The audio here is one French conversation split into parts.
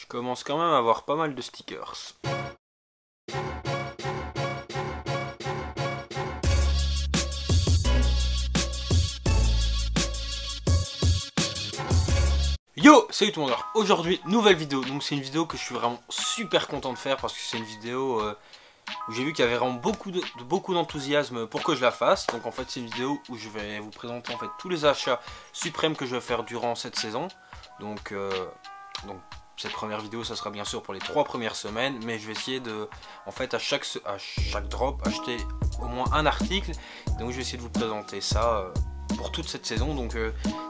Je commence quand même à avoir pas mal de stickers. Yo, salut tout le monde. Alors aujourd'hui, nouvelle vidéo. Donc c'est une vidéo que je suis vraiment super content de faire parce que c'est une vidéo où j'ai vu qu'il y avait vraiment beaucoup d'enthousiasme pour que je la fasse. Donc en fait c'est une vidéo où je vais vous présenter en fait tous les achats suprêmes que je vais faire durant cette saison. Donc cette première vidéo ça sera bien sûr pour les 3 premières semaines, mais je vais essayer de en fait à chaque drop acheter au moins un article. Donc je vais essayer de vous présenter ça pour toute cette saison. Donc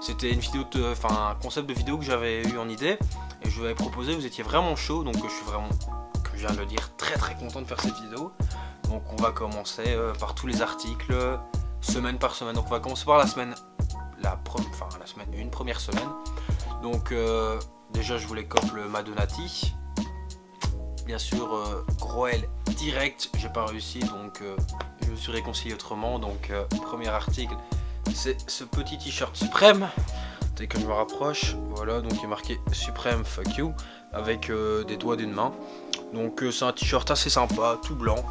c'était une vidéo un concept de vidéo que j'avais eu en idée et je vous avais proposé, vous étiez vraiment chaud, donc je suis vraiment, comme je viens de le dire, très content de faire cette vidéo. Donc on va commencer par tous les articles semaine par semaine. Donc on va commencer par la semaine première semaine. Donc déjà je voulais copier le Madonnati. Bien sûr Groel direct, j'ai pas réussi, donc je me suis réconcilié autrement. Donc premier article, c'est ce petit t-shirt Suprême. Dès que je me rapproche, voilà, donc il est marqué Suprême fuck you avec des doigts d'une main. Donc c'est un t-shirt assez sympa, tout blanc.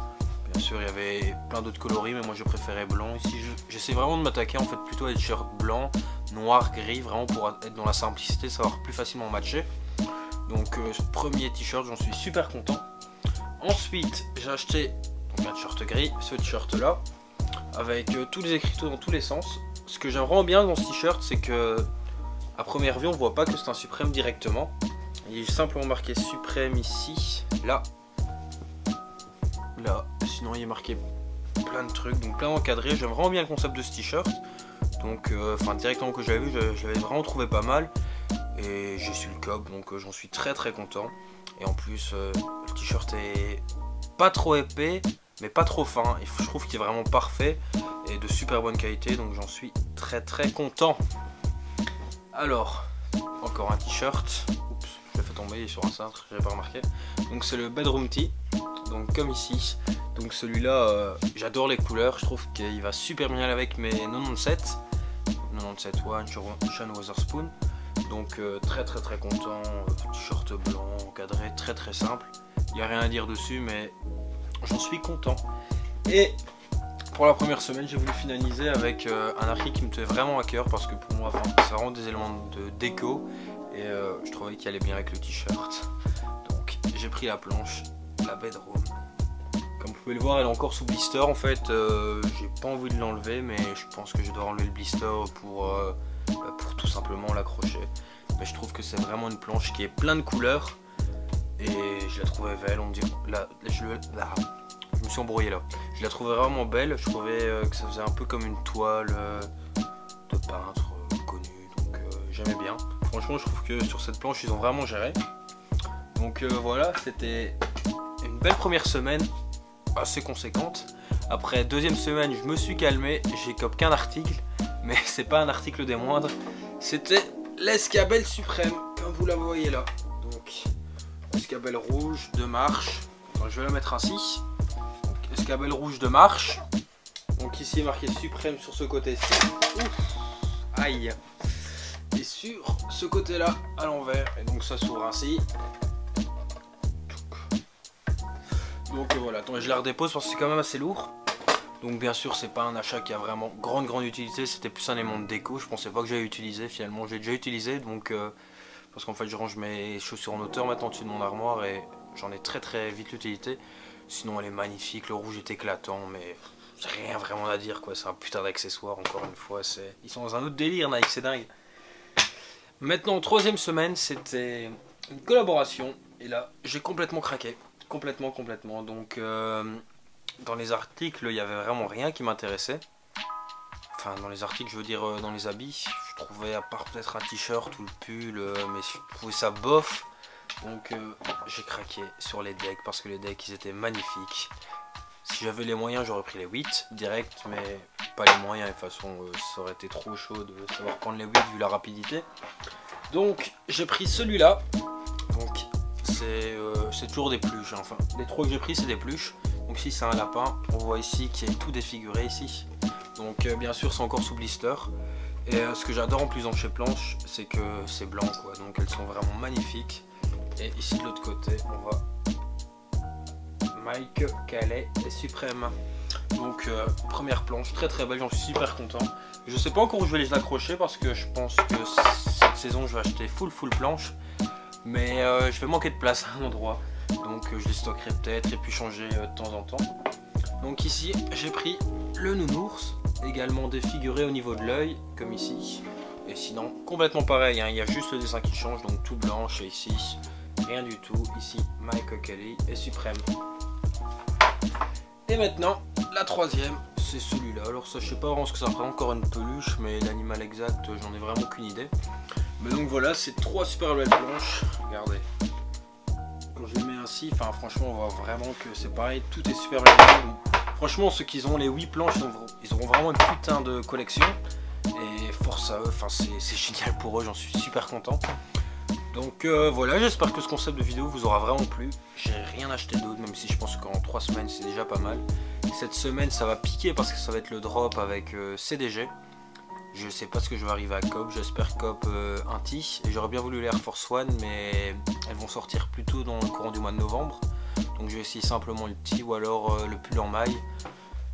Bien sûr il y avait plein d'autres coloris, mais moi je préférais blanc. Ici j'essaie vraiment de m'attaquer en fait plutôt à des t-shirts blancs, noirs, gris, vraiment pour être dans la simplicité, savoir plus facilement matcher. Donc ce premier t-shirt, j'en suis super content. Ensuite j'ai acheté donc un t-shirt gris, ce t-shirt là, avec tous les écriteaux dans tous les sens. Ce que j'aime vraiment bien dans ce t-shirt, c'est que à première vue on voit pas que c'est un Suprême directement. Il est simplement marqué Suprême ici, là, sinon il est marqué plein de trucs, donc plein encadré. J'aime vraiment bien le concept de ce t-shirt. Donc directement que j'avais vu, je l'avais vraiment trouvé pas mal. Et j'ai su le cop, donc j'en suis très content. Et en plus le t-shirt est pas trop épais, mais pas trop fin. Je trouve qu'il est vraiment parfait et de super bonne qualité, donc j'en suis très content. Alors, encore un t-shirt. Oups, je l'ai fait tomber, il est sur un cintre, j'avais pas remarqué. Donc c'est le Bedroom Tee, donc comme ici. Donc celui-là, j'adore les couleurs, je trouve qu'il va super bien avec mes 97 One, Sean Wotherspoon. Donc très content, t-shirt blanc, encadré, très simple. Il n'y a rien à dire dessus, mais j'en suis content. Et pour la première semaine, j'ai voulu finaliser avec un article qui me tenait vraiment à cœur parce que pour moi, ça rend des éléments de déco et je trouvais qu'il allait bien avec le t-shirt. Donc j'ai pris la planche, la Bedroom. Comme vous pouvez le voir, elle est encore sous blister. En fait, j'ai pas envie de l'enlever, mais je pense que je dois enlever le blister pour tout simplement l'accrocher. Mais je trouve que c'est vraiment une planche qui est plein de couleurs et je la trouvais belle. On dit je me suis embrouillé là. Je la trouvais vraiment belle. Je trouvais que ça faisait un peu comme une toile de peintre connu. Donc j'aimais bien. Franchement, je trouve que sur cette planche, ils ont vraiment géré. Donc voilà, c'était une belle première semaine, assez conséquente. Après deuxième semaine, je me suis calmé. J'ai copé qu'un article, mais c'est pas un article des moindres. C'était l'escabelle Suprême, comme vous la voyez là. Donc escabelle rouge de marche. Donc, je vais la mettre ainsi. Escabelle rouge de marche. Donc ici marqué Suprême sur ce côté-ci. Aïe. Et sur ce côté-là à l'envers. Et donc ça s'ouvre ainsi. Donc voilà, attends, je la redépose parce que c'est quand même assez lourd. Donc bien sûr c'est pas un achat qui a vraiment grande utilité. C'était plus un élément de déco. Je pensais pas que j'allais utiliser. Finalement j'ai déjà utilisé. Donc parce qu'en fait je range mes chaussures en hauteur maintenant dessus de mon armoire. Et j'en ai très vite l'utilité. Sinon elle est magnifique, le rouge est éclatant, mais rien vraiment à dire quoi, c'est un putain d'accessoire encore une fois, ils sont dans un autre délire Nike, c'est dingue. Maintenant troisième semaine, c'était une collaboration, et là j'ai complètement craqué, complètement, donc dans les articles il y avait vraiment rien qui m'intéressait. Enfin dans les articles je veux dire dans les habits, je trouvais à part peut-être un t-shirt ou le pull, mais je trouvais ça bof. Donc j'ai craqué sur les decks parce que les decks ils étaient magnifiques. Si j'avais les moyens j'aurais pris les 8 direct, mais pas les moyens, de toute façon ça aurait été trop chaud de savoir prendre les 8 vu la rapidité. Donc j'ai pris celui-là. Donc c'est toujours des pluches, hein. Enfin les 3 que j'ai pris c'est des pluches. Donc ici c'est un lapin, on voit ici qu'il est tout défiguré ici. Donc bien sûr c'est encore sous blister. Et ce que j'adore en plus dans chez planches, c'est que c'est blanc quoi, donc elles sont vraiment magnifiques. Et ici de l'autre côté, on voit Mike Calais et Suprême. Donc première planche, très très belle, j'en suis super content. Je sais pas encore où je vais les accrocher parce que je pense que cette saison je vais acheter full planche. Mais je vais manquer de place à un endroit. Donc je les stockerai peut-être et puis changer de temps en temps. Donc ici j'ai pris le nounours, également défiguré au niveau de l'œil, comme ici. Et sinon complètement pareil, hein, il y a juste le dessin qui change, donc tout blanche. Et ici rien du tout, ici Mike Kelly et Suprême. Et maintenant la troisième, c'est celui-là. Alors ça je sais pas vraiment ce que ça représente, encore une peluche, mais l'animal exact j'en ai vraiment aucune idée. Mais donc voilà, c'est trois super belles planches, regardez. Quand je les mets ainsi, enfin franchement on voit vraiment que c'est pareil, tout est super bien. Franchement ceux qui ont les 8 planches, ils auront vraiment une putain de collection. Et force à eux, enfin c'est génial pour eux, j'en suis super content. Donc voilà, j'espère que ce concept de vidéo vous aura vraiment plu. J'ai rien acheté d'autre, même si je pense qu'en 3 semaines c'est déjà pas mal. Cette semaine ça va piquer parce que ça va être le drop avec CDG. Je sais pas ce que je vais arriver à Coop, j'espère Coop Inti. Et j'aurais bien voulu les Air Force One, mais elles vont sortir plutôt dans le courant du mois de novembre. Donc je vais essayer simplement le petit ou alors le pull en maille.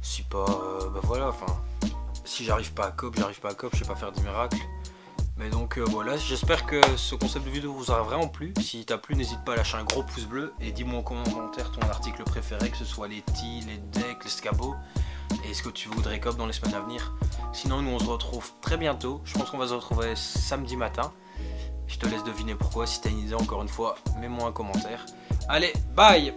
Si pas, bah voilà, enfin, si j'arrive pas à Coop, je sais pas faire des miracles. Mais donc voilà, j'espère que ce concept de vidéo vous aura vraiment plu. Si t'as plu, n'hésite pas à lâcher un gros pouce bleu et dis-moi en commentaire ton article préféré, que ce soit les tis, les decks, les scabots. Et ce que tu voudrais Coop dans les semaines à venir. Sinon nous on se retrouve très bientôt. Je pense qu'on va se retrouver samedi matin. Je te laisse deviner pourquoi. Si tu as une idée encore une fois, mets-moi un commentaire. Allez, bye!